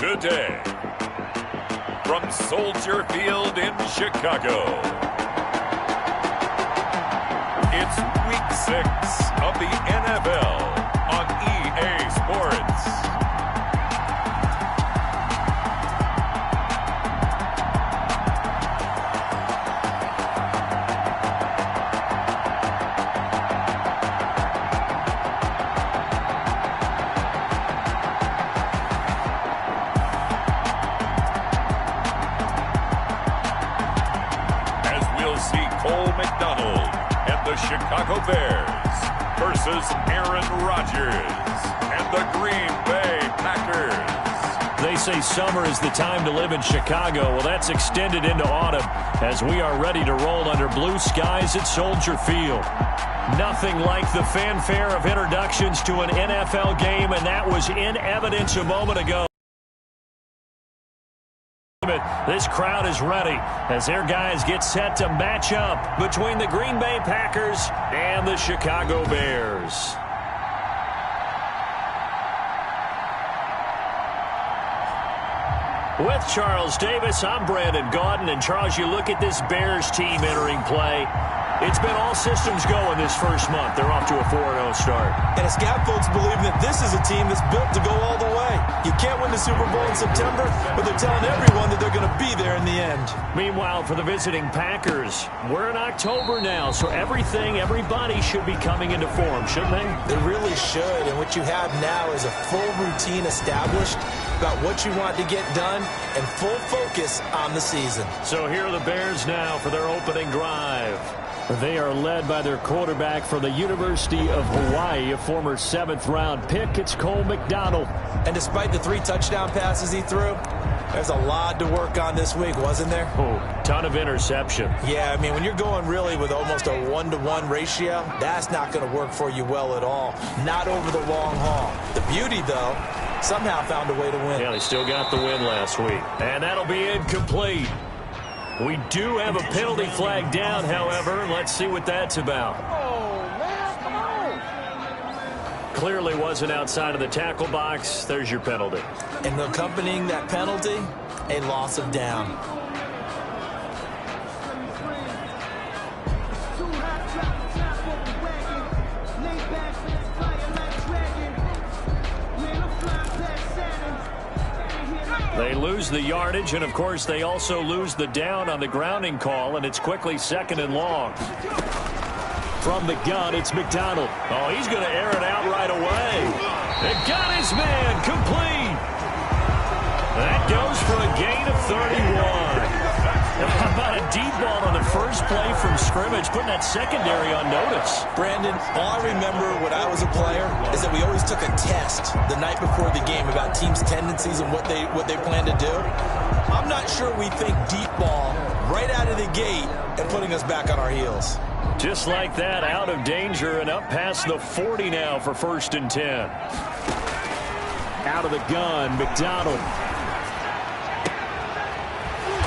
Today, from Soldier Field in Chicago, it's Week 6 of the NFL on EA Sports. Chicago Bears versus Aaron Rodgers and the Green Bay Packers. They say summer is the time to live in Chicago. Well, that's extended into autumn as we are ready to roll under blue skies at Soldier Field. Nothing like the fanfare of introductions to an NFL game, and that was in evidence a moment ago. This crowd is ready as their guys get set to match up between the Green Bay Packers and the Chicago Bears. With Charles Davis, I'm Brandon Gaudin. And Charles, you look at this Bears team entering play. It's been all systems go in this first month. They're off to a 4-0 start. And it's got folks believing that this is a team that's built to go all the way. You can't win the Super Bowl in September, but they're telling everyone that they're going to be there in the end. Meanwhile, for the visiting Packers, we're in October now, so everybody should be coming into form, shouldn't they? They really should, and what you have now is a full routine established about what you want to get done and full focus on the season. So here are the Bears now for their opening drive. They are led by their quarterback from the University of Hawaii, a former 7th-round pick. It's Cole McDonald. And despite the 3 touchdown passes he threw, there's a lot to work on this week, wasn't there? Oh, ton of interception. Yeah, I mean, when you're going really with almost a 1-to-1 ratio, that's not going to work for you well at all. Not over the long haul. The beauty, though, somehow found a way to win. Yeah, they still got the win last week. And that'll be incomplete. We do have a penalty flag down, however. Let's see what that's about. Oh, man, come on. Clearly wasn't outside of the tackle box. There's your penalty. And accompanying that penalty, a loss of down. They lose the yardage, and, of course, they also lose the down on the grounding call, and it's quickly 2nd and long. From the gun, it's McDonald. Oh, he's going to air it out right away. They got his man complete. That goes for a gain of 31. How about a deep ball on the first play from scrimmage, putting that secondary on notice? Brandon, all I remember when I was a player is that we always took a test the night before the game about teams' tendencies and what they plan to do. I'm not sure we think deep ball right out of the gate and putting us back on our heels. Just like that, out of danger and up past the 40 now for 1st and 10. Out of the gun, McDonald.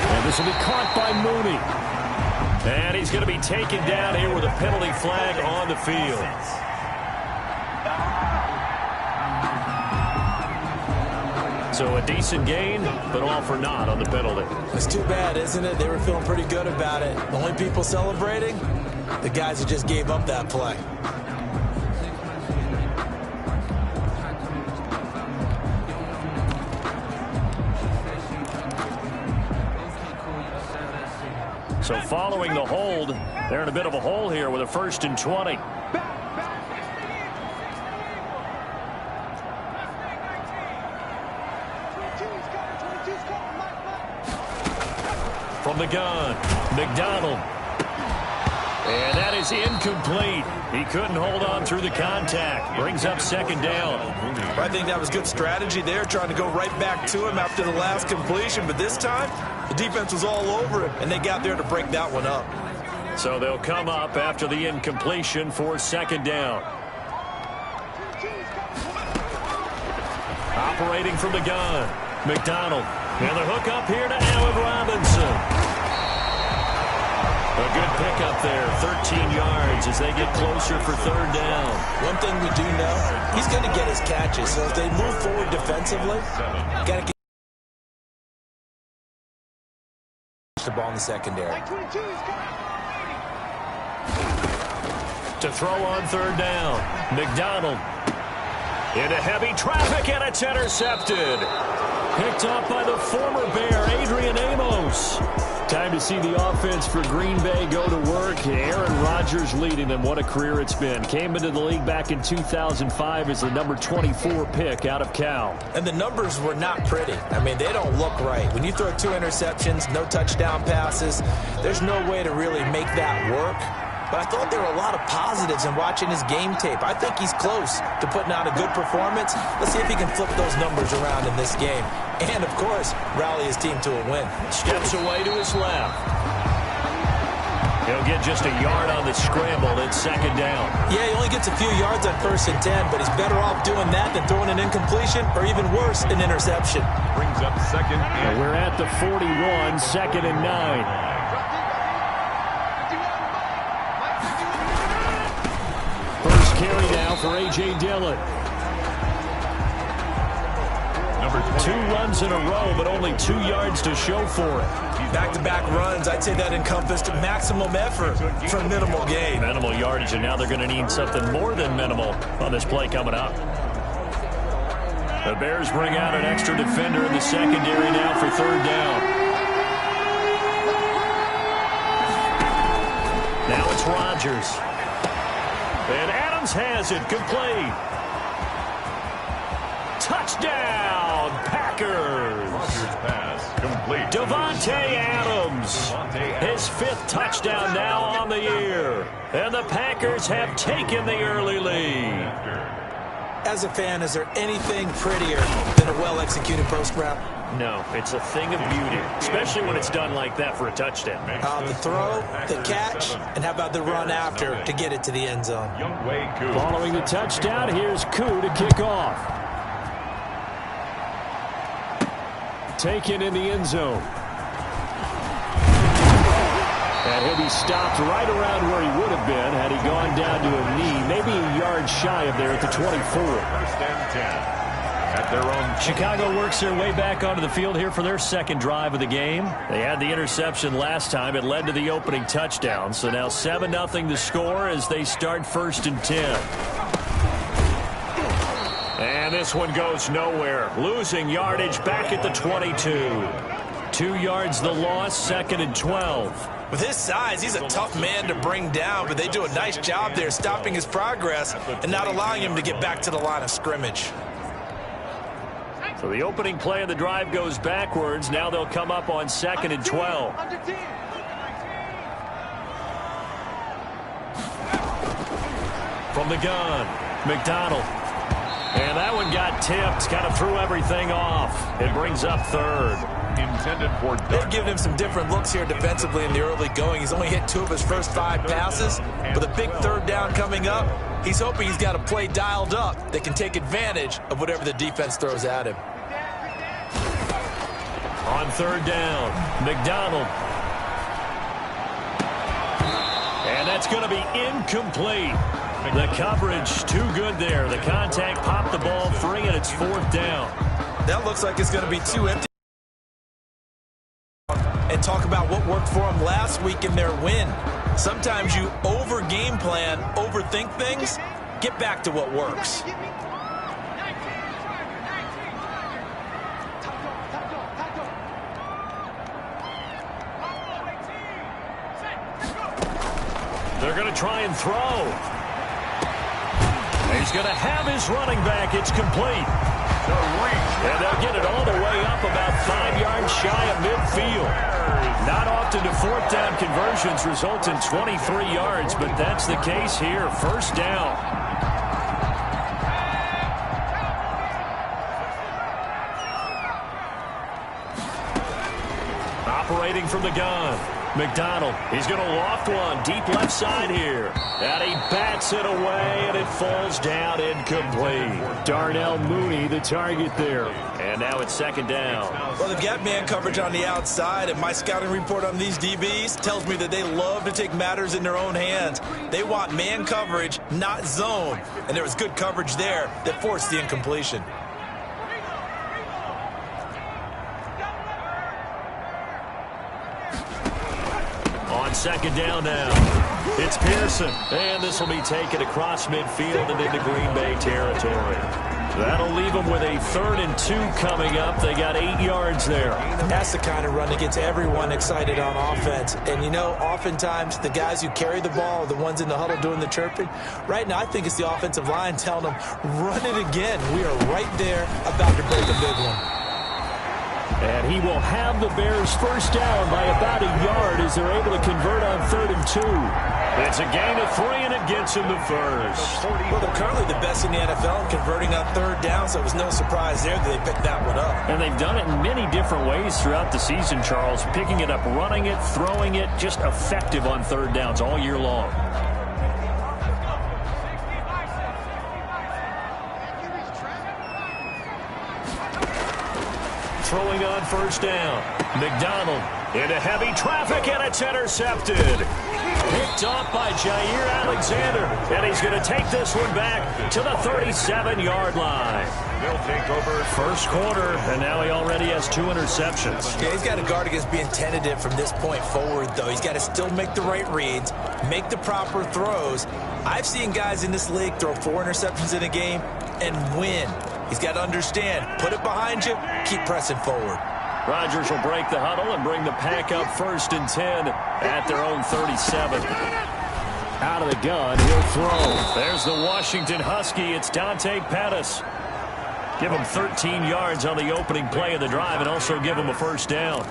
And this will be caught by Mooney. And he's going to be taken down here with a penalty flag on the field. So a decent gain, but all for naught on the penalty. It's too bad, isn't it? They were feeling pretty good about it. The only people celebrating, the guys who just gave up that play. So following the hold, they're in a bit of a hole here with a 1st and 20. From the gun, McDonald. And that is incomplete. He couldn't hold on through the contact. Brings up 2nd down. I think that was good strategy there, trying to go right back to him after the last completion. But this time, the defense was all over him, and they got there to break that one up. So they'll come up after the incompletion for 2nd down. Operating from the gun, McDonald. And the hook up here to Allen Robinson. A good pickup there, 13 yards as they get closer for 3rd down. One thing we do know, he's going to get his catches. So if they move forward defensively, got to the ball in the secondary. To throw on third down. McDonald into heavy traffic, and it's intercepted. Picked up by the former Bear, Adrian Amos. Time to see the offense for Green Bay go to work. Aaron Rodgers leading them. What a career it's been. Came into the league back in 2005 as the number 24 pick out of Cal. And the numbers were not pretty. I mean, they don't look right. When you throw 2 interceptions, no touchdown passes, there's no way to really make that work. But I thought there were a lot of positives in watching his game tape. I think he's close to putting out a good performance. Let's see if he can flip those numbers around in this game. And, of course, rally his team to a win. Steps away to his left. He'll get just a yard on the scramble. It's second down. Yeah, he only gets a few yards on 1st and 10, but he's better off doing that than throwing an incompletion or even worse, an interception. Brings up second and We're at the 41, second and 9. First carry now for A.J. Dillon. number 20. 2 runs in a row, but only 2 yards to show for it. Back-to-back runs, I'd say that encompassed maximum effort for minimal gain. Minimal yardage, and now they're going to need something more than minimal on this play coming up. The Bears bring out an extra defender in the secondary now for third down. Now it's Rodgers. And Adams has it, complete. Touchdown, Packers. Rodgers pass, complete. Davante Adams, his 5th touchdown now on the year. And the Packers have taken the early lead. As a fan, is there anything prettier than a well-executed post route? No, it's a thing of beauty, especially when it's done like that for a touchdown. The throw, the catch, and how about the run after to get it to the end zone? Following the touchdown, here's Koo to kick off. Taken in the end zone. And he'll be stopped right around where he would have been had he gone down to a knee, maybe a yard shy of there at the 24. First and 10 at their own. Chicago works their way back onto the field here for their second drive of the game. They had the interception last time. It led to the opening touchdown. So now 7-0 the score as they start 1st and 10. And this one goes nowhere. Losing yardage back at the 22. 2 yards the loss, 2nd and 12. With his size, he's a tough man to bring down, but they do a nice job there stopping his progress and not allowing him to get back to the line of scrimmage. So the opening play of the drive goes backwards. Now they'll come up on 2nd and 12. From the gun, McDonald. And that one got tipped, kind of threw everything off. It brings up 3rd. Intended for They've given him some different looks here defensively in the early going. He's only hit 2 of his first 5 passes. With a big 3rd down coming up, he's hoping he's got a play dialed up that can take advantage of whatever the defense throws at him. On 3rd down, McDonald. And that's going to be incomplete. The coverage too good there. The contact popped the ball free, and it's 4th down. That looks like it's going to be too empty. And talk about what worked for them last week in their win. Sometimes you over-game plan, overthink things, get back to what works. They're going to try and throw. He's going to have his running back. It's complete. And they'll get it all the way up about 5 yards shy of midfield. Not often do 4th down conversions result in 23 yards, but that's the case here. 1st down. Operating from the gun. McDonald, he's going to loft one deep left side here. And he bats it away, and it falls down incomplete. Darnell Mooney, the target there. And now it's 2nd down. Well, they've got man coverage on the outside, and my scouting report on these DBs tells me that they love to take matters in their own hands. They want man coverage, not zone. And there was good coverage there that forced the incompletion. second down now. It's Pearson, and this will be taken across midfield and into Green Bay territory. That'll leave them with a 3rd and 2 coming up. They got 8 yards there. That's the kind of run that gets everyone excited on offense. And, you know, oftentimes the guys who carry the ball are the ones in the huddle doing the chirping. Right now, I think it's the offensive line telling them, run it again. We are right there about to break a big one. And he will have the Bears first down by about a yard as they're able to convert on 3rd and 2. It's a gain of 3, and it gets him to first. Well, they're currently the best in the NFL in converting on 3rd down, so it was no surprise there that they picked that one up. And they've done it in many different ways throughout the season, Charles. Picking it up, running it, throwing it, just effective on 3rd downs all year long. Throwing on first down. McDonald into heavy traffic, and it's intercepted. Picked off by Jair Alexander, and he's going to take this one back to the 37-yard line. They'll take over First quarter, and now he already has 2 interceptions. Yeah, he's got to guard against being tentative from this point forward, though. He's got to still make the right reads, make the proper throws. I've seen guys in this league throw 4 interceptions in a game and win. He's got to understand, put it behind you, keep pressing forward. Rodgers will break the huddle and bring the pack up 1st and 10 at their own 37. Out of the gun, he'll throw. There's the Washington Husky. It's Dante Pettis. Give him 13 yards on the opening play of the drive and also give him a first down.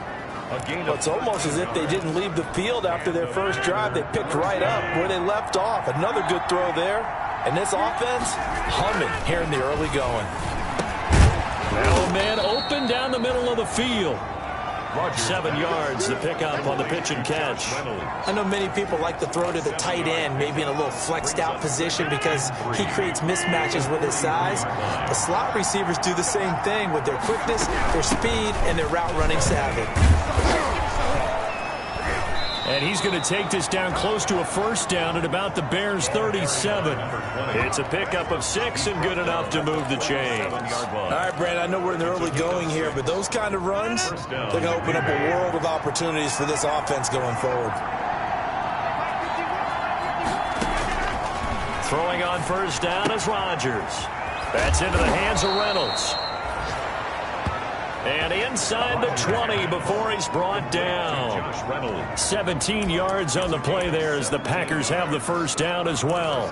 Well, it's almost as if they didn't leave the field after their first drive. They picked right up where they left off. Another good throw there. And this offense, humming here in the early going. Now a man open down the middle of the field. 7 yards, the pickup on the pitch and catch. I know many people like to throw to the tight end, maybe in a little flexed out position because he creates mismatches with his size. The slot receivers do the same thing with their quickness, their speed, and their route running savvy. And he's going to take this down close to a first down at about the Bears' 37. It's a pickup of 6 and good enough to move the chains. All right, Brandon, I know we're in the early going here, but those kind of runs, they're going to open up a world of opportunities for this offense going forward. Throwing on first down is Rodgers. That's into the hands of Reynolds. And inside the 20 before he's brought down. 17 yards on the play there as the Packers have the first down as well.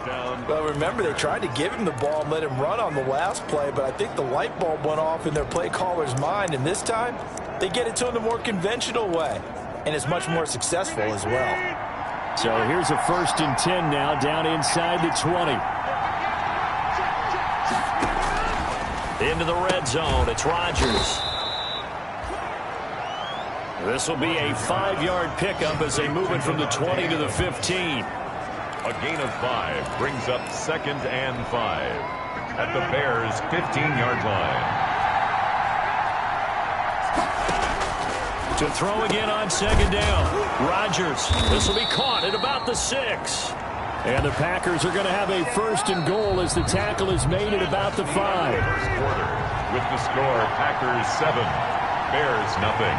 Well, remember, they tried to give him the ball and let him run on the last play, but I think the light bulb went off in their play caller's mind, and this time they get it to him the more conventional way, and it's much more successful as well. So here's a 1st and 10 now down inside the 20. Into the red zone, it's Rodgers. This will be a 5-yard pickup as they move it from the 20 to the 15. a gain of 5 brings up 2nd and 5 at the Bears' 15-yard line. To throw again on 2nd down. Rodgers. This will be caught at about the 6. And the Packers are going to have a 1st and goal as the tackle is made at about the 5. First quarter with the score Packers 7, Bears nothing.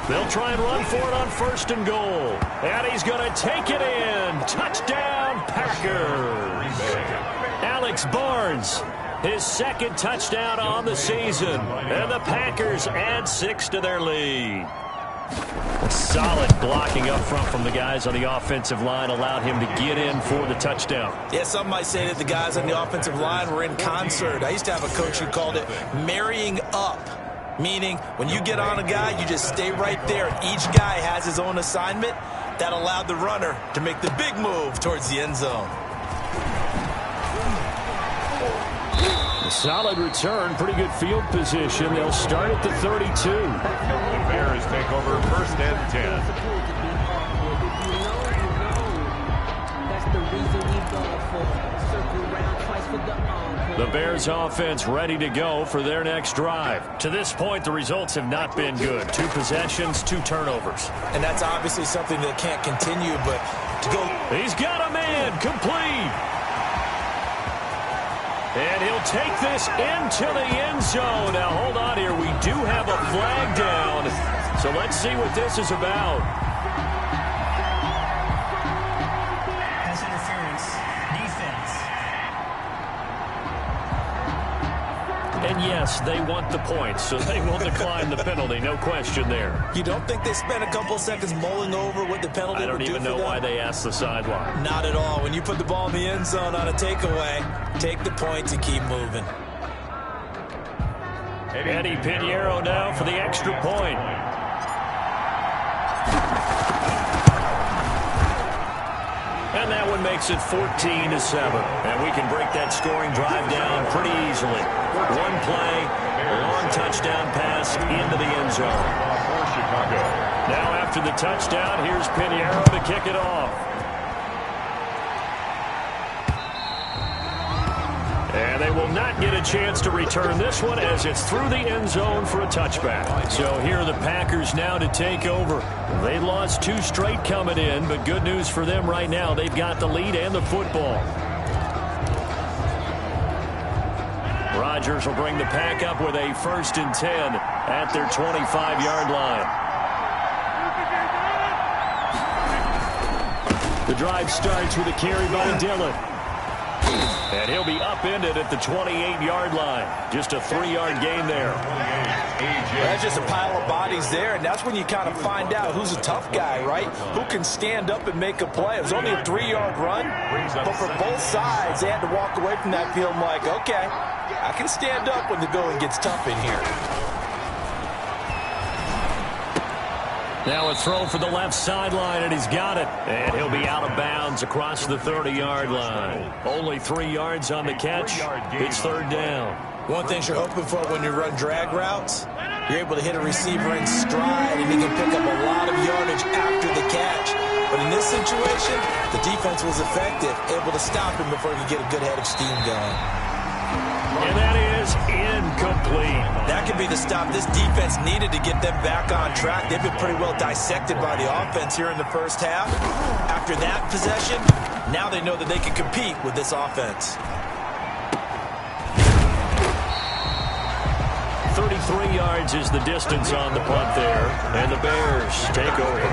They'll try and run for it on 1st and goal. And he's going to take it in. Touchdown, Packers. Alex Barnes, his 2nd touchdown on the season. And the Packers add 6 to their lead. Solid blocking up front from the guys on the offensive line allowed him to get in for the touchdown. Yeah, some might say that the guys on the offensive line were in concert. I used to have a coach who called it marrying up, meaning when you get on a guy, you just stay right there. Each guy has his own assignment. That allowed the runner to make the big move towards the end zone. A solid return, pretty good field position. They'll start at the 32. The Bears take over 1st and 10. The Bears offense ready to go for their next drive. To this point, the results have not been good. 2 possessions, 2 turnovers. And that's obviously something that can't continue, but to go... He's got a man, complete. And he'll take this into the end zone. Now, hold on here. We do have a flag down. So let's see what this is about. Pass interference. Defense. And yes, they want the points, so they will decline the penalty. No question there. You don't think they spent a couple seconds mulling over what the penalty I would do don't even know why they asked the sideline. Not at all. When you put the ball in the end zone on a takeaway, take the points and keep moving. Eddie Pinheiro now for the extra point. And that one makes it 14-7. And we can break that scoring drive down pretty easily. One play, long touchdown pass into the end zone. Now after the touchdown, here's Pinheiro to kick it off. And they will not get a chance to return this one as it's through the end zone for a touchback. So here are the Packers now to take over. They lost 2 straight coming in, but good news for them right now. They've got the lead and the football. Rodgers will bring the pack up with a 1st and 10 at their 25-yard line. The drive starts with a carry by Dillon. And he'll be upended at the 28-yard line. Just a 3-yard gain there. That's just a pile of bodies there, and that's when you kind of find out who's a tough guy, right? Who can stand up and make a play. It was only a 3-yard run, but for both sides, they had to walk away from that field like, okay, I can stand up when the going gets tough in here. Now a throw for the left sideline, and he's got it. And he'll be out of bounds across the 30-yard line. Only 3 yards on the catch. It's 3rd down. One thing you're hoping for when you run drag routes, you're able to hit a receiver in stride, and he can pick up a lot of yardage after the catch. But in this situation, the defense was effective, able to stop him before he could get a good head of steam going. And that is incomplete. That could be the stop this defense needed to get them back on track. They've been pretty well dissected by the offense here in the first half. After that possession, now they know that they can compete with this offense. 33 yards is the distance on the punt there, and the Bears take over.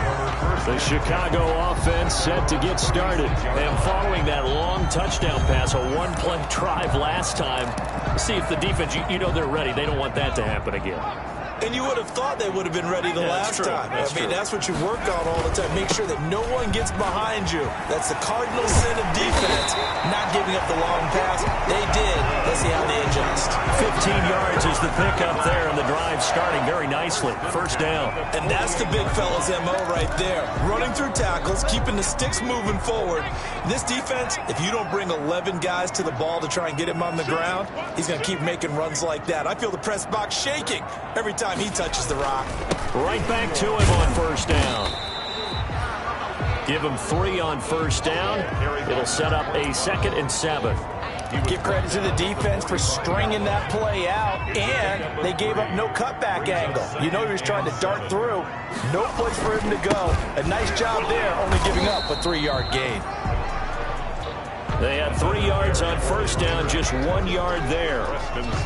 The Chicago offense set to get started, and following that long touchdown pass, a 1-play drive last time, see if the defense, you know they're ready. They don't want that to happen again. And you would have thought they would have been ready the last time. That's what you work on all the time. Make sure that no one gets behind you. That's the cardinal sin of defense, not giving up the long pass. They did. Let's see how they adjust. 15 yards is the pickup there, and the drive starting very nicely. 1st down. And that's the big fella's MO right there. Running through tackles, keeping the sticks moving forward. This defense, if you don't bring 11 guys to the ball to try and get him on the ground, he's going to keep making runs like that. I feel the press box shaking every time he touches the rock. Right back to him on 1st down. Give him 3 on 1st down. It'll set up a 2nd and 7. Give credit to the defense for stringing that play out, and they gave up no cutback angle. You know he was trying to dart through. No place for him to go. A nice job there, only giving up a 3-yard gain. They had 3 yards on 1st down, just 1 yard there.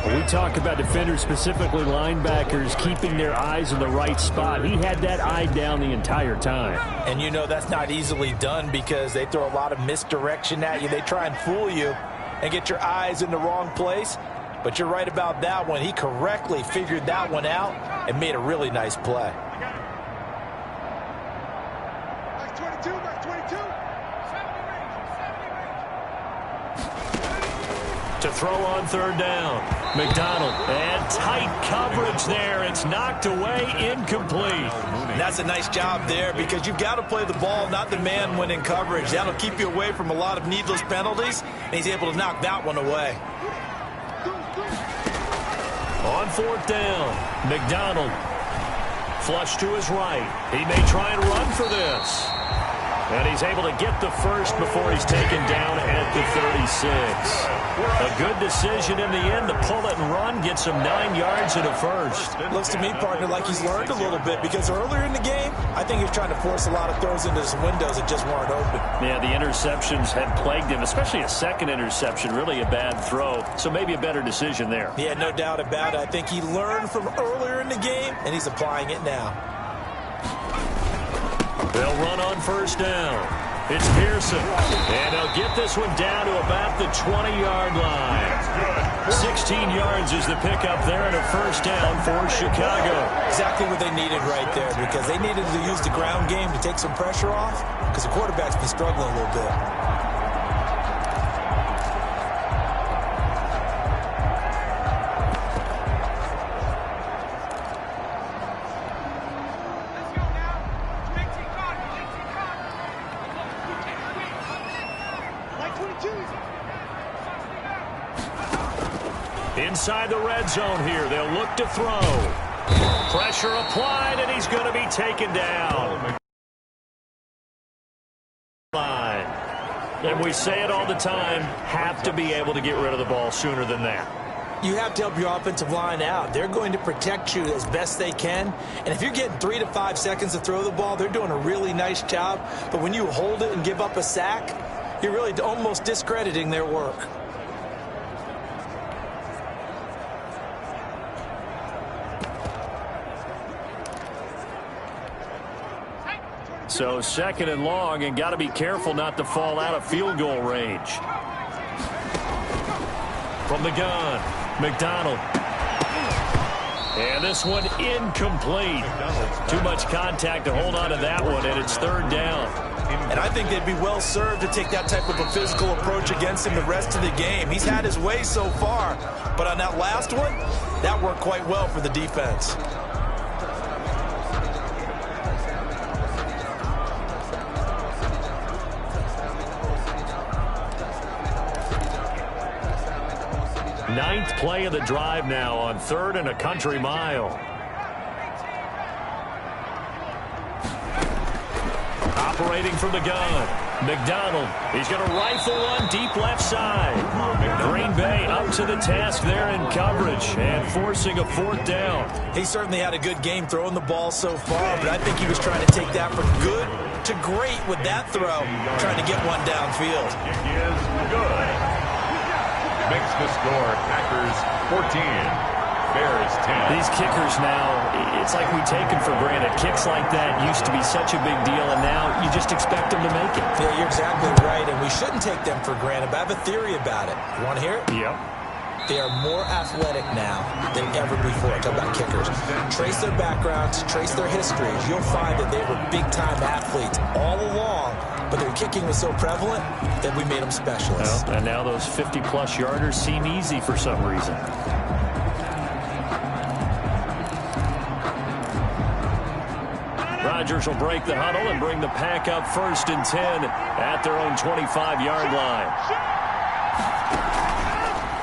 We talk about defenders, specifically linebackers, keeping their eyes in the right spot. He had that eye down the entire time. And you know that's not easily done because they throw a lot of misdirection at you. They try and fool you and get your eyes in the wrong place. But you're right about that one. He correctly figured that one out and made a really nice play. To throw on 3rd down. McDonald, and tight coverage there. It's knocked away, incomplete. And that's a nice job there because you've got to play the ball, not the man when in coverage. That'll keep you away from a lot of needless penalties, and he's able to knock that one away. On 4th down, McDonald. Flush to his right. He may try and run for this. And he's able to get the 1st before he's taken down at the 36. A good decision in the end to pull it and run, get some 9 yards and a 1st. Looks to me, partner, like he's learned a little bit because earlier in the game, I think he was trying to force a lot of throws into some windows that just weren't open. Yeah, the interceptions had plagued him, especially a 2nd interception, really a bad throw. So maybe a better decision there. Yeah, no doubt about it. I think he learned from earlier in the game, and he's applying it now. They'll run on first down. It's Pearson, and they'll get this one down to about the 20-yard line. 16 yards is the pickup there, and a first down for Chicago. Exactly what they needed right there, because they needed to use the ground game to take some pressure off, because the quarterback's been struggling a little bit. Inside the red zone here, they'll look to throw. Pressure applied, and he's going to be taken down. And we say it all the time, have to be able to get rid of the ball sooner than that. You have to help your offensive line out. They're going to protect you as best they can. And if you're getting 3 to 5 seconds to throw the ball, they're doing a really nice job. But when you hold it and give up a sack, you're really almost discrediting their work. So second and long, and got to be careful not to fall out of field goal range. From the gun, McDonald. And this one incomplete. Too much contact to hold on to that one, and it's third down. And I think they'd be well served to take that type of a physical approach against him the rest of the game. He's had his way so far, but on that last one, that worked quite well for the defense. Ninth play of the drive now on 3rd and a country mile. Operating from the gun, McDonald. He's going to rifle one deep left side. Green Bay up to the task there in coverage and forcing a 4th down. He certainly had a good game throwing the ball so far, but I think he was trying to take that from good to great with that throw, trying to get one downfield. Kick is good. Makes the score Packers 14, Bears 10. These kickers now, it's like we take them for granted. Kicks like that used to be such a big deal, and now you just expect them to make it. Yeah, you're exactly right, and we shouldn't take them for granted, but I have a theory about it. You want to hear it? Yep. They are more athletic now than ever before. I talk about kickers. Trace their backgrounds, trace their histories. You'll find that they were big-time athletes all along, but their kicking was so prevalent that we made them specialists. Well, and now those 50-plus yarders seem easy for some reason. Rodgers will break the huddle and bring the pack up 1st and 10 at their own 25-yard line.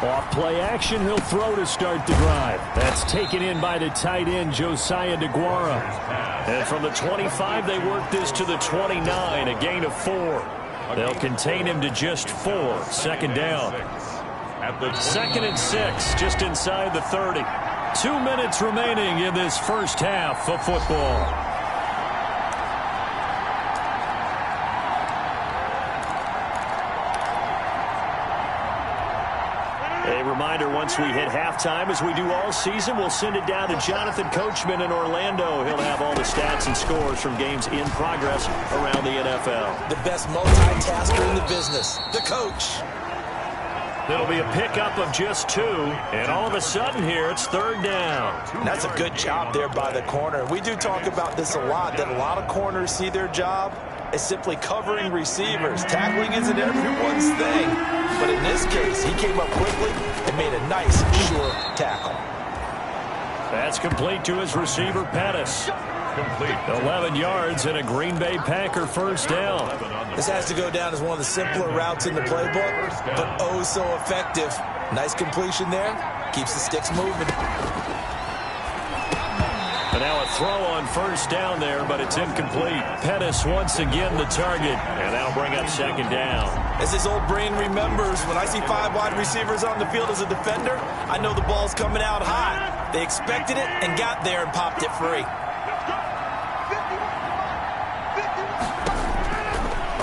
Off play action, he'll throw to start the drive. That's taken in by the tight end, Josiah DeGuara. And from the 25, they work this to the 29, a gain of 4. They'll contain him to just 4, 2nd down. 2nd and 6, just inside the 30. 2 minutes remaining in this first half of football. Reminder, once we hit halftime, as we do all season, we'll send it down to Jonathan Coachman in Orlando. He'll have all the stats and scores from games in progress around the NFL. The best multitasker in the business, the coach. It'll be a pickup of just 2, and all of a sudden here, it's 3rd down. And that's a good job there by the corner. We do talk about this a lot, that a lot of corners see their job as simply covering receivers. Tackling isn't everyone's thing. But in this case, he came up quickly and made a nice, sure tackle. That's complete to his receiver, Pettis. Complete. 11 yards and a Green Bay Packer 1st down. This has to go down as one of the simpler routes in the playbook, but oh so effective. Nice completion there. Keeps the sticks moving. And now a throw on 1st down there, but it's incomplete. Pettis once again the target, and that'll bring up 2nd down. As his old brain remembers, when I see 5 wide receivers on the field as a defender, I know the ball's coming out high. They expected it and got there and popped it free.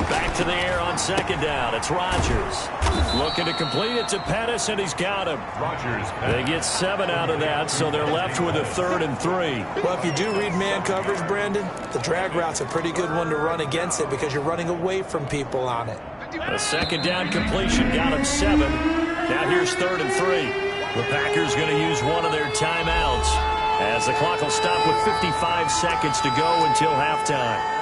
Back to the air on second down. It's Rodgers. Looking to complete it to Pettis, and he's got him. Rodgers. They get 7 out of that, so they're left with a 3rd and 3. Well, if you do read man coverage, Brandon, the drag route's a pretty good one to run against it because you're running away from people on it. A second down completion got him 7. Now here's 3rd and 3. The Packers going to use one of their timeouts as the clock will stop with 55 seconds to go until halftime.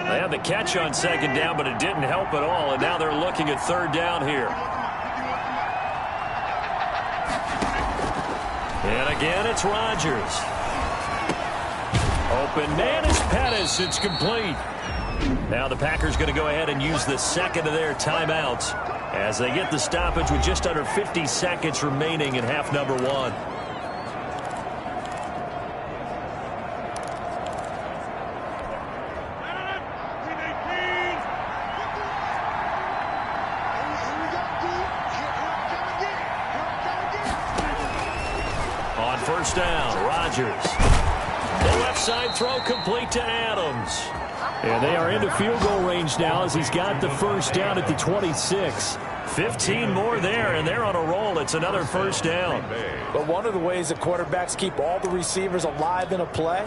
They had the catch on second down, but it didn't help at all, and now they're looking at 3rd down here. And again, it's Rodgers. Open man is Pettis. It's complete. Now the Packers going to go ahead and use the second of their timeouts as they get the stoppage with just under 50 seconds remaining in half number 1. On first down, Rodgers. The left side throw complete to Adams. And they are into field goal range now as he's got the first down at the 26. 15 more there, and they're on a roll. It's another first down. But one of the ways that quarterbacks keep all the receivers alive in a play,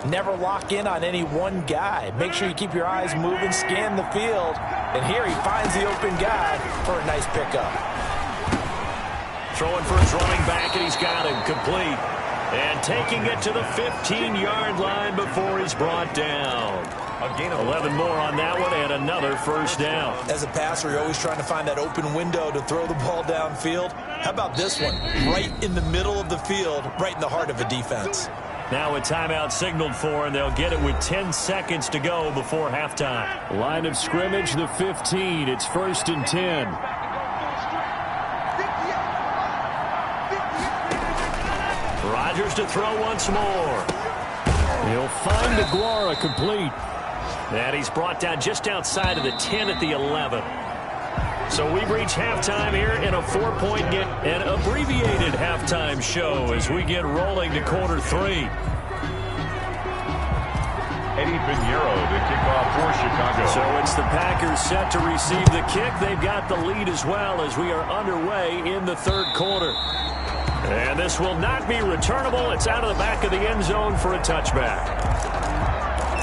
never lock in on any one guy. Make sure you keep your eyes moving, scan the field. And here he finds the open guy for a nice pickup. Throwing for his running back, and he's got him complete. And taking it to the 15-yard line before he's brought down. 11 more on that one, and another first down. As a passer, you're always trying to find that open window to throw the ball downfield. How about this one? Right in the middle of the field, right in the heart of a defense. Now a timeout signaled for, and they'll get it with 10 seconds to go before halftime. Line of scrimmage, the 15. It's 1st and 10. Rodgers to throw once more. He'll find Aguara complete. And he's brought down just outside of the 10 at the 11. So we've reached halftime here in a 4-point game. An abbreviated halftime show as we get rolling to quarter 3. Eddie Pinheiro, the kickoff for Chicago. So it's the Packers set to receive the kick. They've got the lead as well as we are underway in the 3rd quarter. And this will not be returnable. It's out of the back of the end zone for a touchback.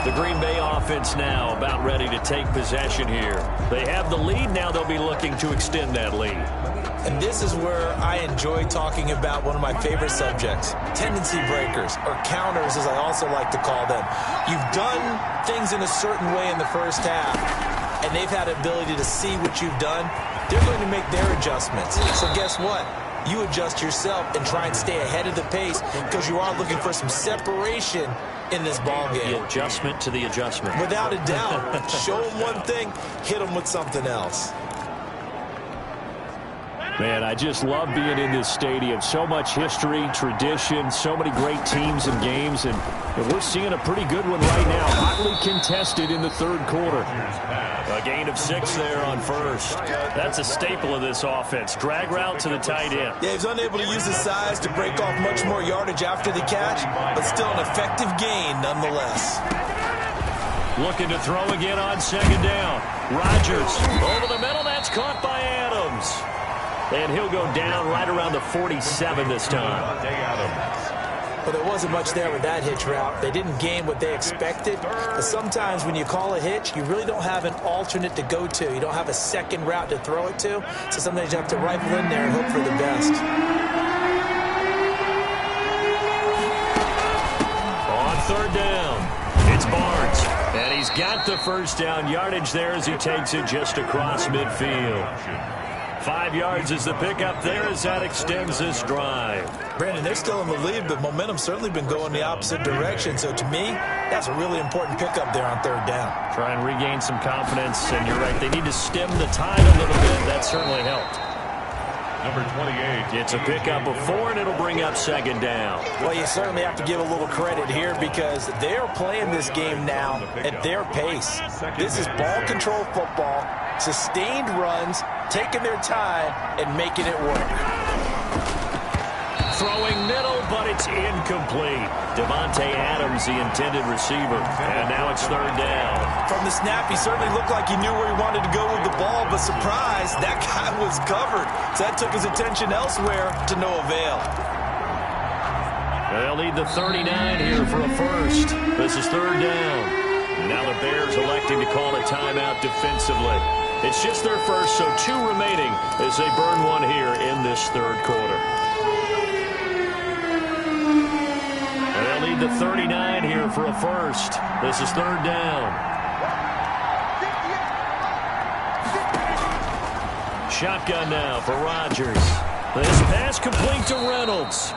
The Green Bay offense now about ready to take possession here. They have the lead. Now they'll be looking to extend that lead. And this is where I enjoy talking about one of my favorite subjects, tendency breakers, or counters as I also like to call them. You've done things in a certain way in the first half, and they've had the ability to see what you've done. They're going to make their adjustments. So guess what? You adjust yourself and try and stay ahead of the pace because you are looking for some separation in this ball game. The adjustment to the adjustment. Without a doubt. Show them one thing, hit them with something else. Man, I just love being in this stadium. So much history, tradition, so many great teams and games, and we're seeing a pretty good one right now. Hotly contested in the 3rd quarter. A gain of 6 there on first. That's a staple of this offense. Drag route to the tight end. Yeah, he's unable to use his size to break off much more yardage after the catch, but still an effective gain nonetheless. Looking to throw again on second down. Rodgers over the middle. That's caught by Adams. And he'll go down right around the 47 this time. But there wasn't much there with that hitch route. They didn't gain what they expected. But sometimes when you call a hitch, you really don't have an alternate to go to. You don't have a second route to throw it to. So sometimes you have to rifle in there and hope for the best. On 3rd down, it's Barnes. And he's got the first down yardage there as he takes it just across midfield. 5 yards is the pickup there as that extends this drive. Brandon, they're still in the lead, but momentum's certainly been going the opposite direction. So to me, that's a really important pickup there on 3rd down. Try and regain some confidence, and you're right. They need to stem the tide a little bit. That certainly helped. Number 28. It's a pickup of 4, and it'll bring up second down. Well, you certainly have to give a little credit here because they're playing this game now at their pace. This is ball control football, sustained runs, taking their time and making it work. Throwing middle, but it's It's incomplete. Devontae Adams, the intended receiver. And now it's third down. From the snap, he certainly looked like he knew where he wanted to go with the ball, but surprise, that guy was covered. So that took his attention elsewhere to no avail. They'll need the 39 here for a first. This is third down. Now the Bears electing to call a timeout defensively. It's just their first, so 2 remaining as they burn one here in this third quarter. They'll need the 39 here for a first. This is third down. Shotgun now for Rodgers. This pass complete to Reynolds.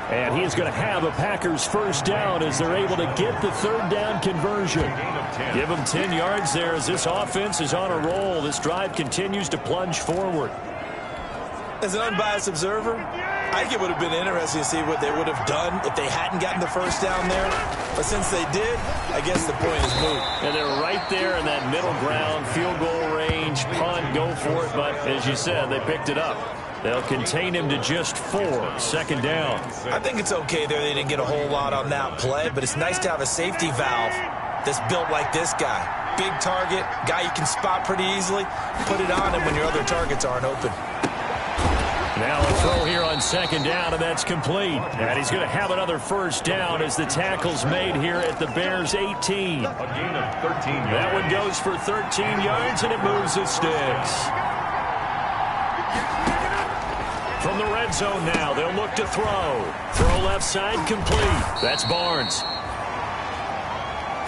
And he's going to have a Packers first down as they're able to get the third down conversion. Give them 10 yards there as this offense is on a roll. This drive continues to plunge forward. As an unbiased observer, I think it would have been interesting to see what they would have done if they hadn't gotten the first down there. But since they did, I guess the point is moot. And they're right there in that middle ground, field goal range, punt, go for it. But as you said, they picked it up. They'll contain him to just 4, second down. I think it's okay there. They didn't get a whole lot on that play, but it's nice to have a safety valve that's built like this guy. Big target, guy you can spot pretty easily. Put it on him when your other targets aren't open. Now a throw here on second down, and that's complete. And he's going to have another first down as the tackle's made here at the Bears' 18. A gain of 13 yards. That one goes for 13 yards, and it moves the sticks. From the red zone now, they'll look to throw. Throw left side complete. That's Barnes.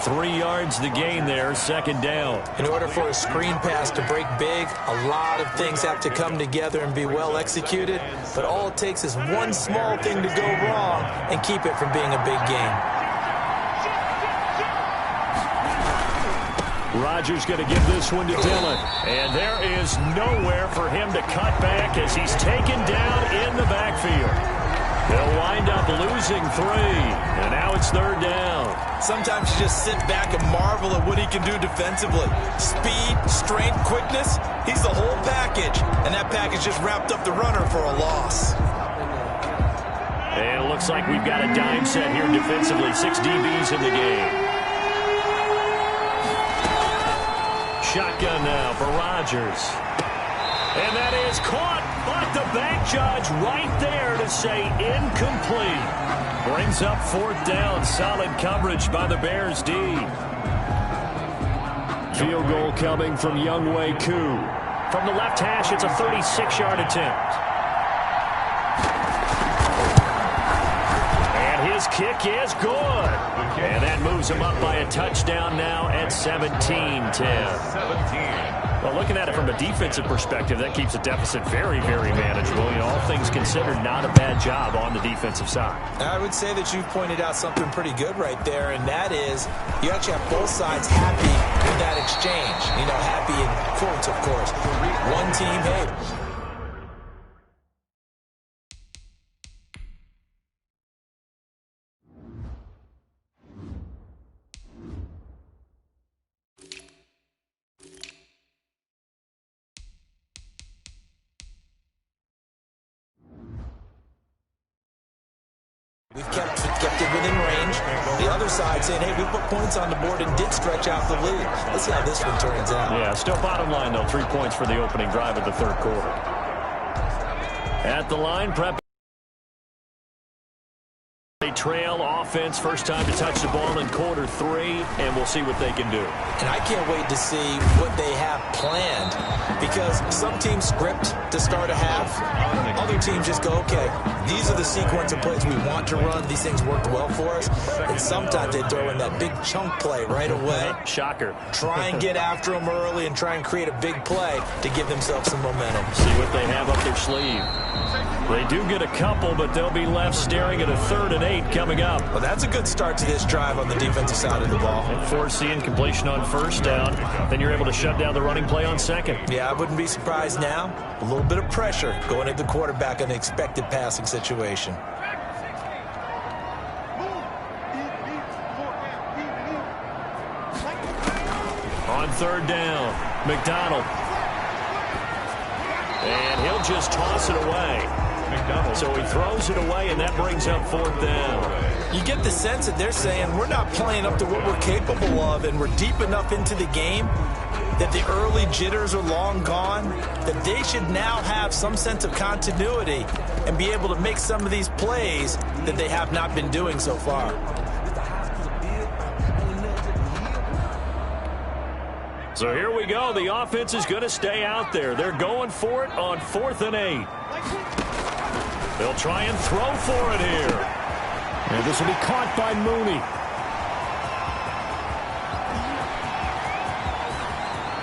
3 yards the gain there, second down. In order for a screen pass to break big, a lot of things have to come together and be well executed. But all it takes is one small thing to go wrong and keep it from being a big game. Rodgers going to give this one to Dillon. And there is nowhere for him to cut back as he's taken down in the backfield. They'll wind up losing 3. And now it's third down. Sometimes you just sit back and marvel at what he can do defensively. Speed, strength, quickness, he's the whole package. And that package just wrapped up the runner for a loss. And it looks like we've got a dime set here defensively. 6 DBs in the game. Shotgun now for Rodgers. And that is caught, but the back judge right there to say incomplete. Brings up fourth down. Solid coverage by the Bears D. Field goal coming from Younghoe Koo. From the left hash, it's a 36-yard attempt. And his kick is good. And that moves him up by a touchdown now at 17-10. Well, looking at it from a defensive perspective, that keeps the deficit very, very manageable. You know, all things considered, not a bad job on the defensive side. I would say that you've pointed out something pretty good right there, and that is you actually have both sides happy with that exchange. You know, happy in quotes, of course. One team, hey, we've kept it within range. The other side saying, hey, we put points on the board and did stretch out the lead. Let's see how this one turns out. Yeah, still bottom line, though. 3 points for the opening drive of the third quarter. At the line, prep. They trail offense, first time to touch the ball in quarter 3, and we'll see what they can do. And I can't wait to see what they have planned, because some teams script to start a half. Other teams just go, okay, these are the sequence of plays we want to run. These things worked well for us. And sometimes they throw in that big chunk play right away. Shocker. Try and get after them early and try and create a big play to give themselves some momentum. See what they have up their sleeve. They do get a couple, but they'll be left staring at a 3rd and 8 coming up. Well, that's a good start to this drive on the defensive side of the ball. And force the incompletion on first down. Then you're able to shut down the running play on second. Yeah, I wouldn't be surprised now. A little bit of pressure going at the quarterback in an expected passing situation. On third down, McDonald. And he'll just toss it away. So he throws it away, and that brings up 4th down. You get the sense that they're saying we're not playing up to what we're capable of, and we're deep enough into the game that the early jitters are long gone, that they should now have some sense of continuity and be able to make some of these plays that they have not been doing so far. So here we go. The offense is going to stay out there. They're going for it on 4th and 8. They'll try and throw for it here. And this will be caught by Mooney.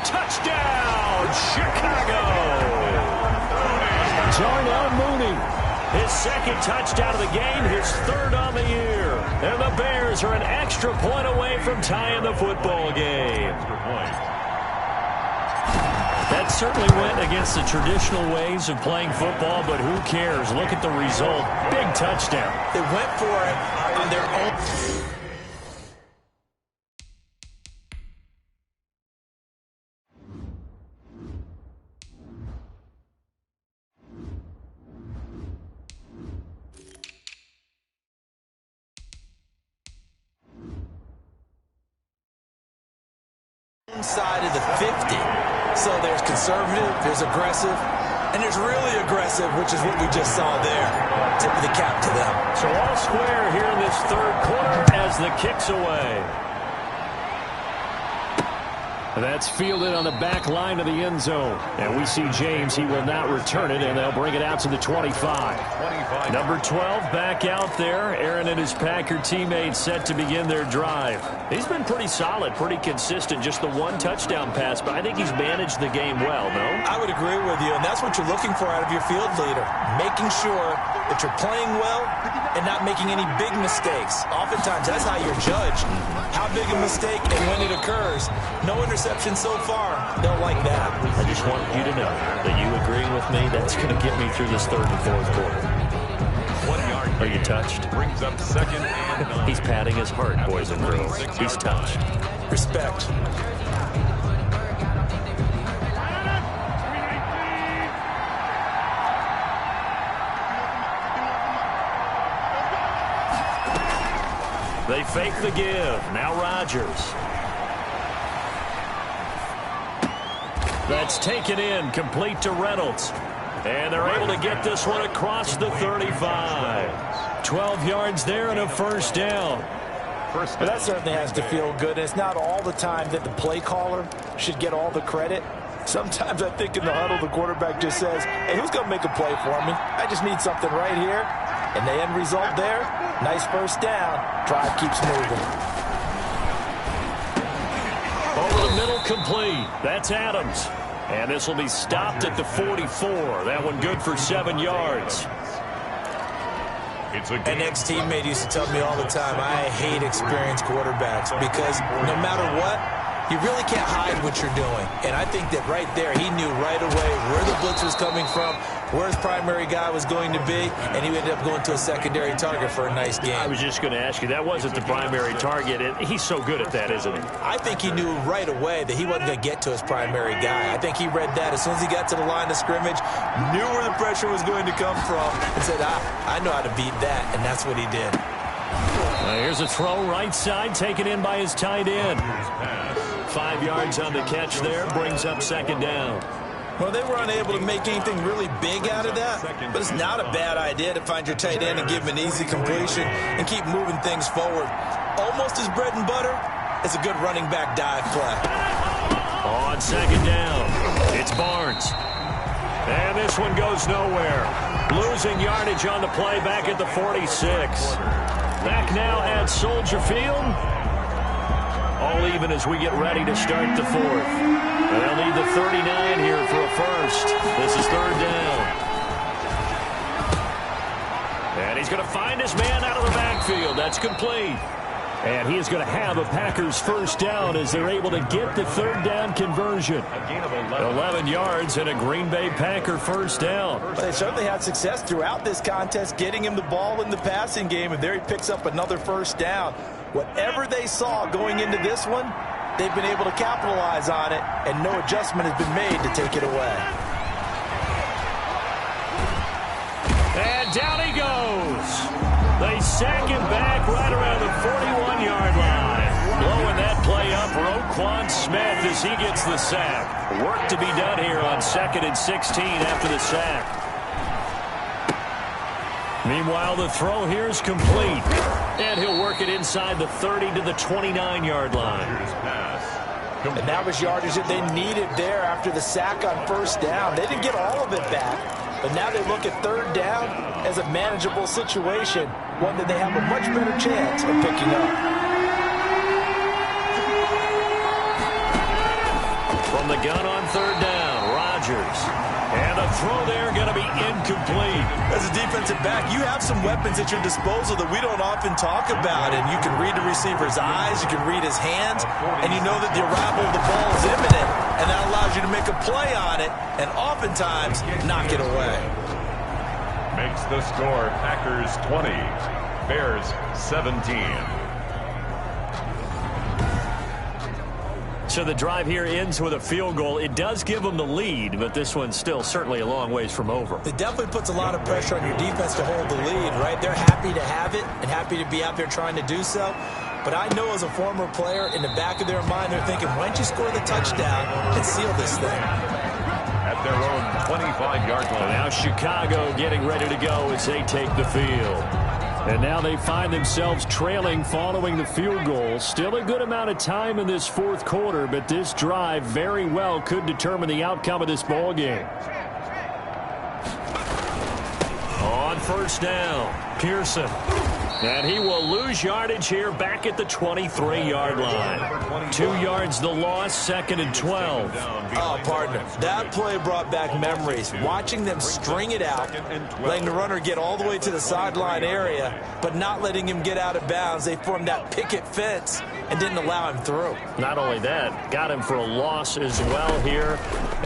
Touchdown, Chicago! Darnell Mooney. His 2nd touchdown of the game, his 3rd on the year. And the Bears are an extra point away from tying the football game. That certainly went against the traditional ways of playing football, but who cares? Look at the result. Big touchdown. They went for it on their own. Inside of the 50. So there's conservative, there's aggressive, and there's really aggressive, which is what we just saw there. Tip of the cap to them. So all square here in this 3rd quarter as the kick's away. That's fielded on the back line of the end zone. And we see James, he will not return it, and they'll bring it out to the 25. Number 12 back out there. Aaron and his Packer teammates set to begin their drive. He's been pretty solid, pretty consistent. Just the 1 touchdown pass, but I think he's managed the game well, no? I would agree with you, and that's what you're looking for out of your field leader. Making sure that you're playing well and not making any big mistakes. Oftentimes, that's how you're judged. How big a mistake and when it occurs. No interception so far. They'll like that. I just want you to know that you agreeing with me, that's going to get me through this 3rd and 4th quarter. 1 yard. Are you touched? Brings up 2nd and 9. He's patting his heart, boys and girls. He's touched. Respect. They fake the give. Now Rodgers. That's taken in, complete to Reynolds. And they're able to get this one across the 35. 12 yards there and a 1st down. But that certainly has to feel good. It's not all the time that the play caller should get all the credit. Sometimes I think in the huddle, the quarterback just says, hey, who's going to make a play for me? I just need something right here. And the end result there, nice 1st down. Drive keeps moving. Over the middle, complete. That's Adams. And this will be stopped at the 44. That one good for 7 yards. An ex-teammate used to tell me all the time, I hate experienced quarterbacks because no matter what, you really can't hide what you're doing. And I think that right there, he knew right away where the blitz was coming from, where his primary guy was going to be, and he ended up going to a secondary target for a nice game. I was just going to ask you, that wasn't the primary target. He's so good at that, isn't he? I think he knew right away that he wasn't going to get to his primary guy. I think he read that as soon as he got to the line of scrimmage, knew where the pressure was going to come from, and said, I know how to beat that, and that's what he did. Here's a throw right side, taken in by his tight end. 5 yards on the catch there, brings up 2nd down. Well, they were unable to make anything really big out of that, but it's not a bad idea to find your tight end and give him an easy completion and keep moving things forward. Almost as bread and butter as a good running back dive play. On 2nd down, it's Barnes. And this one goes nowhere. Losing yardage on the play back at the 46. Back now at Soldier Field. All even as we get ready to start the 4th. They'll need the 39 here for a 1st. This is 3rd down. And he's going to find his man out of the backfield. That's complete. And he is going to have a Packers 1st down as they're able to get the 3rd down conversion. 11 yards and a Green Bay Packer 1st down. But they certainly had success throughout this contest, getting him the ball in the passing game, and there he picks up another 1st down. Whatever they saw going into this one, they've been able to capitalize on it, and no adjustment has been made to take it away. and down he goes. They sack him back right around the 41-yard line. Blowing that play up, Roquan Smith as he gets the sack. Work to be done here on 2nd and 16 after the sack. Meanwhile, the throw here is complete. And he'll work it inside the 30 to the 29-yard line. And that was yardage that they needed there after the sack on first down. They didn't get all of it back, but now they look at third down as a manageable situation, one that they have a much better chance of picking up. From the gun on third down, Rodgers. And the throw there going to be incomplete. As a defensive back, you have some weapons at your disposal that we don't often talk about. And you can read the receiver's eyes, you can read his hands, and you know that the arrival of the ball is imminent. And that allows you to make a play on it and oftentimes knock it away. Makes the score Packers 20, Bears 17. So the drive here ends with a field goal. It does give them the lead, but this one's still certainly a long ways from over. It definitely puts a lot of pressure on your defense to hold the lead, right? They're happy to have it and happy to be out there trying to do so. But I know as a former player, in the back of their mind, they're thinking, why don't you score the touchdown and seal this thing? At their own 25-yard line. Now Chicago getting ready to go as they take the field. And now they find themselves trailing following the field goal. Still a good amount of time in this fourth quarter, but this drive very well could determine the outcome of this ball game. On first down, Pearson. And he will lose yardage here back at the 23-yard line. 2 yards the loss, 2nd and 12. Oh, partner, that play brought back memories. Watching them string it out, letting the runner get all the way to the sideline area, but not letting him get out of bounds. They formed that picket fence and didn't allow him through. Not only that, got him for a loss as well here.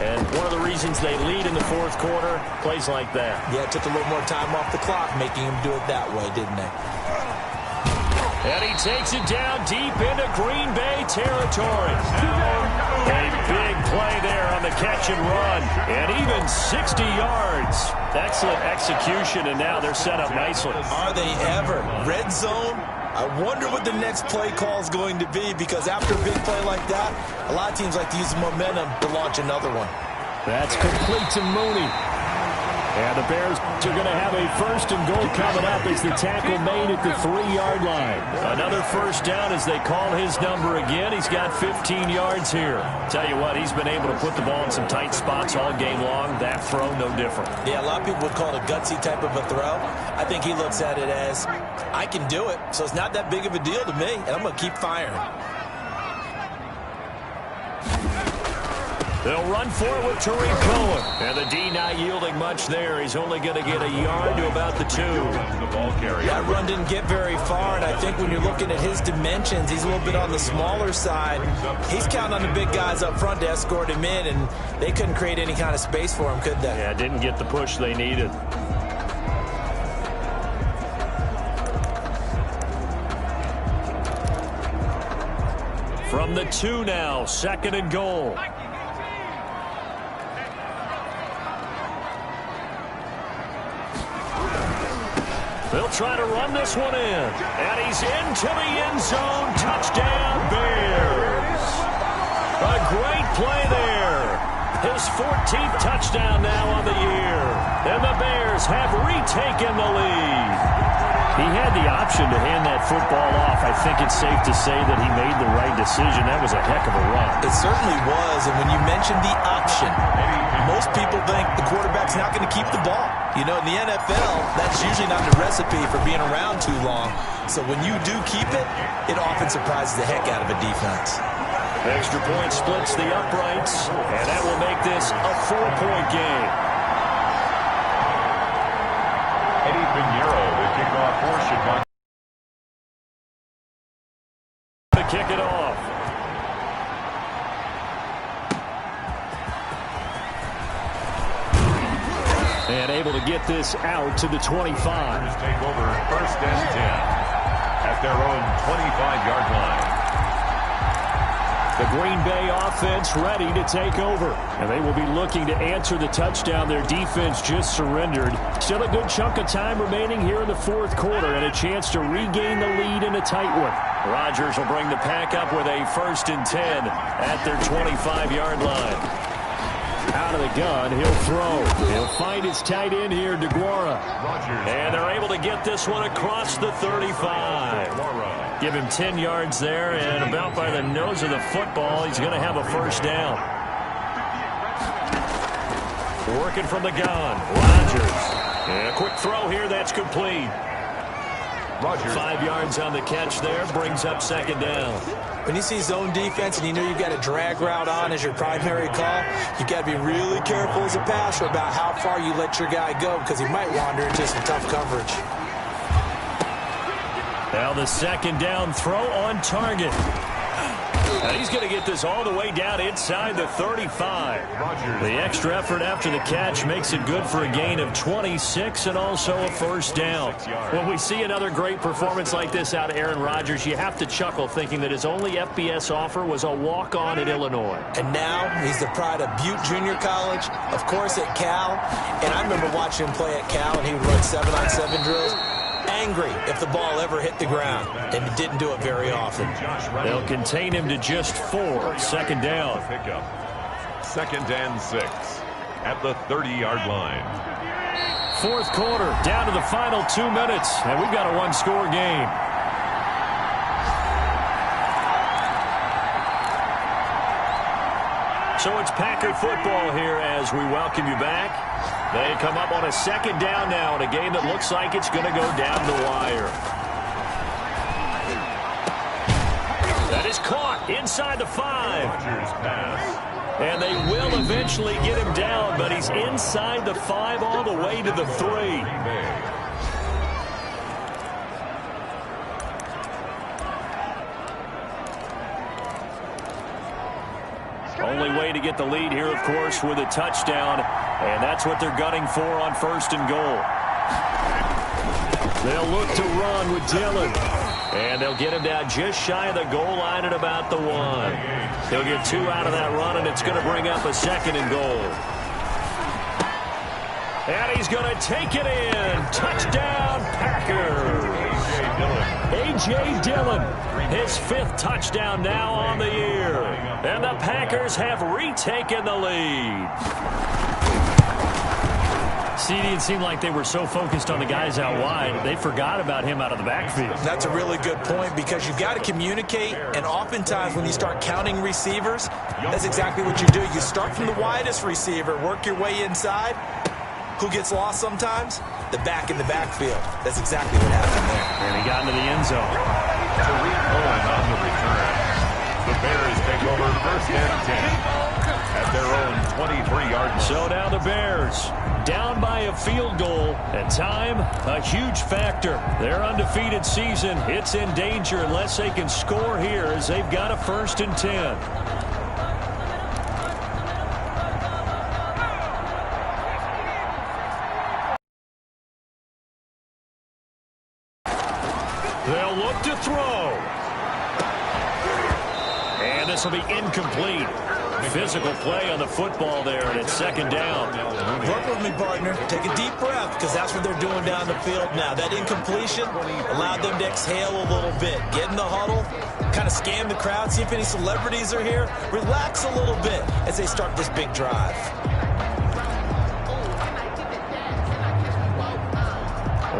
And one of the reasons they lead in the fourth quarter, plays like that. Yeah, it took a little more time off the clock, making him do it that way, didn't they? And he takes it down deep into Green Bay territory. A big play there on the catch and run. And even 60 yards. Excellent execution, and now they're set up nicely. Are they ever? Red zone? I wonder what the next play call is going to be, because after a big play like that, a lot of teams like to use the momentum to launch another one. That's complete to Mooney. And the Bears are going to have a 1st and goal coming up as the tackle made at the 3-yard line. Another first down as they call his number again. He's got 15 yards here. Tell you what, he's been able to put the ball in some tight spots all game long. That throw, no different. Yeah, a lot of people would call it a gutsy type of a throw. I think he looks at it as, I can do it, so it's not that big of a deal to me, and I'm going to keep firing. They'll run for it with Tariq Cohen. And the D not yielding much there. He's only going to get a yard to about the 2. That run didn't get very far, and I think when you're looking at his dimensions, he's a little bit on the smaller side. He's counting on the big guys up front to escort him in, and they couldn't create any kind of space for him, could they? Yeah, didn't get the push they needed. From the 2 now, 2nd and goal. They'll try to run this one in. And he's into the end zone. Touchdown, Bears. A great play there. His 14th touchdown now on the year. And the Bears have retaken the lead. He had the option to hand that football off. I think it's safe to say that he made the right decision. That was a heck of a run. It certainly was. And when you mentioned the option, most people think the quarterback's not going to keep the ball. You know, in the NFL, that's usually not the recipe for being around too long. So when you do keep it, it often surprises the heck out of a defense. Extra point splits the uprights, and that will make this a 4-point game. Eddie Pinheiro, the kickoff for Chicago. To kick it off. And able to get this out to the 25. Take over 1st and 10 at their own 25-yard line. The The Green Bay offense ready to take over. And they will be looking to answer the touchdown their defense just surrendered. Still a good chunk of time remaining here in the fourth quarter and a chance to regain the lead in a tight one. Rodgers will bring the pack up with a 1st and 10 at their 25-yard line. Out of the gun, he'll throw. He'll find his tight end here, DeGuara. And they're able to get this one across the 35. Give him 10 yards there, and about by the nose of the football, he's going to have a 1st down. Working from the gun, Rodgers. And a quick throw here, that's complete. 5 yards on the catch there, brings up 2nd down. When you see zone defense and you know you've got a drag route on as your primary call, you've got to be really careful as a passer about how far you let your guy go because he might wander into some tough coverage. Now the 2nd down throw on target. And he's going to get this all the way down inside the 35. The extra effort after the catch makes it good for a gain of 26 and also a 1st down. When we see another great performance like this out of Aaron Rodgers, you have to chuckle thinking that his only FBS offer was a walk-on at Illinois. And now he's the pride of Butte Junior College, of course at Cal. And I remember watching him play at Cal, and he would run 7-on-7 drills. Angry if the ball ever hit the ground, and he didn't do it very often. They'll contain him to just 4. 2nd down. 2nd and 6 at the 30-yard line. 4th quarter, down to the final 2 minutes, and we've got a 1-score game. So it's Packer football here as we welcome you back. They come up on a 2nd down now in a game that looks like it's going to go down the wire. That is caught inside the 5. And they will eventually get him down, but he's inside the 5 all the way to the 3. Only way to get the lead here, of course, with a touchdown, and that's what they're gunning for on 1st and goal. They'll look to run with Dillon, and they'll get him down just shy of the goal line at about the 1. He'll get 2 out of that run, and it's going to bring up a 2nd and goal. And he's going to take it in. Touchdown, Packers. A.J. Dillon, his 5th touchdown now on the year. And the Packers have retaken the lead. See, it didn't seem like they were so focused on the guys out wide, they forgot about him out of the backfield. That's a really good point because you've got to communicate, and oftentimes when you start counting receivers, that's exactly what you do. You start from the widest receiver, work your way inside. Who gets lost sometimes? The back in the backfield. That's exactly what happened there. And he got into the end zone. Tariq Cohen on the return. The Bears take over 1st and 10 at their own 23-yard line. So now the Bears down by a field goal, and time a huge factor. Their undefeated season, it's in danger unless they can score here as they've got a 1st and 10. They'll look to throw. And this will be incomplete. Physical play on the football there, and it's 2nd down. Work with me, partner. Take a deep breath, because that's what they're doing down the field now. That incompletion allowed them to exhale a little bit. Get in the huddle, kind of scan the crowd, see if any celebrities are here. Relax a little bit as they start this big drive.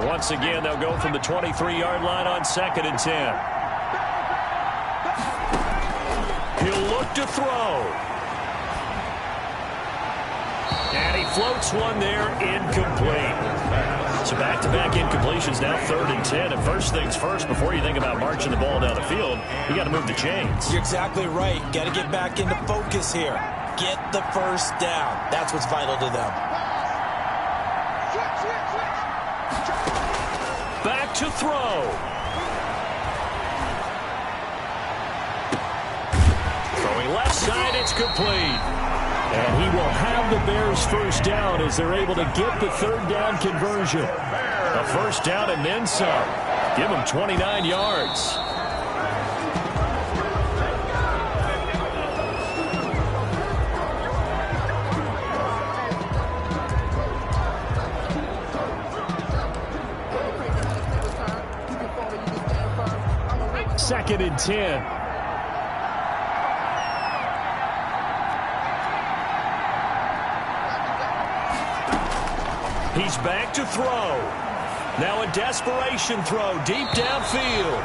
Once again, they'll go from the 23-yard line on 2nd and 10. He'll look to throw. And he floats one there, incomplete. So back-to-back incompletions, now 3rd and 10. And first things first, before you think about marching the ball down the field, you got to move the chains. You're exactly right. Got to get back into focus here. Get the 1st down. That's what's vital to them. Back to throw. Throwing left side, it's complete. And he will have the Bears 1st down as they're able to get the 3rd down conversion. A 1st down and then some. Give him 29 yards. 2nd and 10. He's back to throw. Now a desperation throw deep downfield.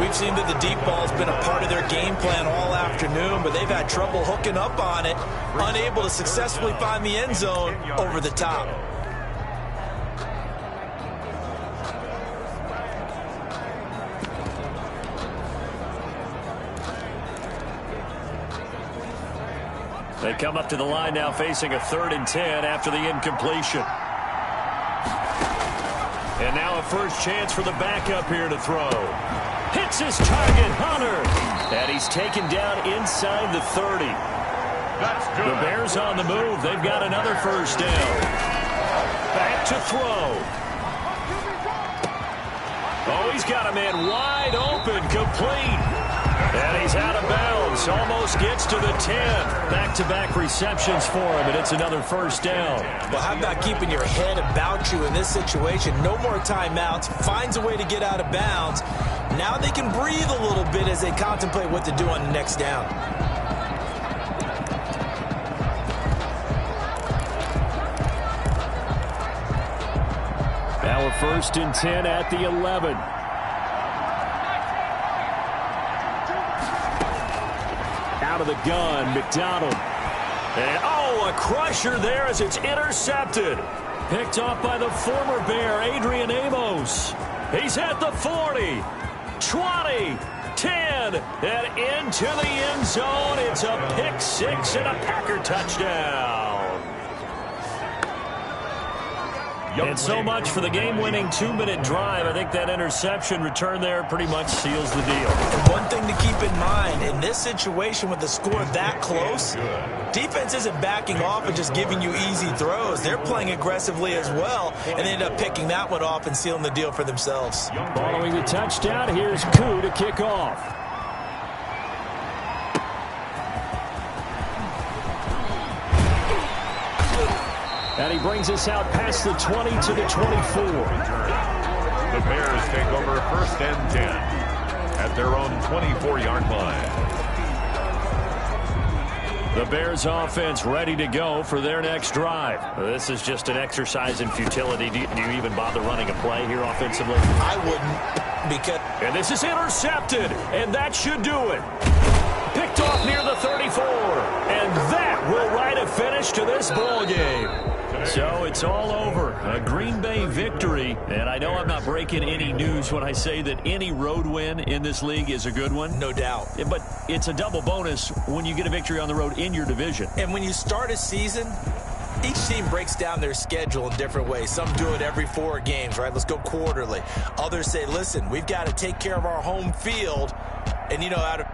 We've seen that the deep ball has been a part of their game plan all afternoon, but they've had trouble hooking up on it, unable to successfully find the end zone over the top. They come up to the line now facing a 3rd and 10 after the incompletion. And now a first chance for the backup here to throw. Hits his target, Hunter. And he's taken down inside the 30. That's good. The Bears on the move. They've got another first down. Back to throw. Oh, he's got a man wide open, complete. And he's out of bounds. Almost gets to the 10. Back-to-back receptions for him, and it's another first down. Well, how about keeping your head about you in this situation? No more timeouts. Finds a way to get out of bounds. Now they can breathe a little bit as they contemplate what to do on the next down. Now a 1st and 10 at the 11. Out of the gun, McDonald. And, oh, a crusher there as it's intercepted. Picked off by the former Bear, Adrian Amos. He's at the 40, 20, 10, and into the end zone. It's a pick six and a Packer touchdown. And so much for the game-winning 2-minute drive. I think that interception return there pretty much seals the deal. And one thing to keep in mind, in this situation with the score that close, defense isn't backing off and just giving you easy throws. They're playing aggressively as well, and they end up picking that one off and sealing the deal for themselves. Following the touchdown, here's Koo to kick off. And he brings us out past the 20 to the 24. The Bears take over 1st and 10 at their own 24-yard line. The Bears offense ready to go for their next drive. This is just an exercise in futility. Do you even bother running a play here offensively? I wouldn't, because... And this is intercepted, and that should do it. Picked off near the 34, and that will write a finish to this ball game. So it's all over. A Green Bay victory. And I know I'm not breaking any news when I say that any road win in this league is a good one. No doubt. But it's a double bonus when you get a victory on the road in your division. And when you start a season, each team breaks down their schedule in different ways. Some do it every 4 games, right? Let's go quarterly. Others say, listen, we've got to take care of our home field. And, you know, out of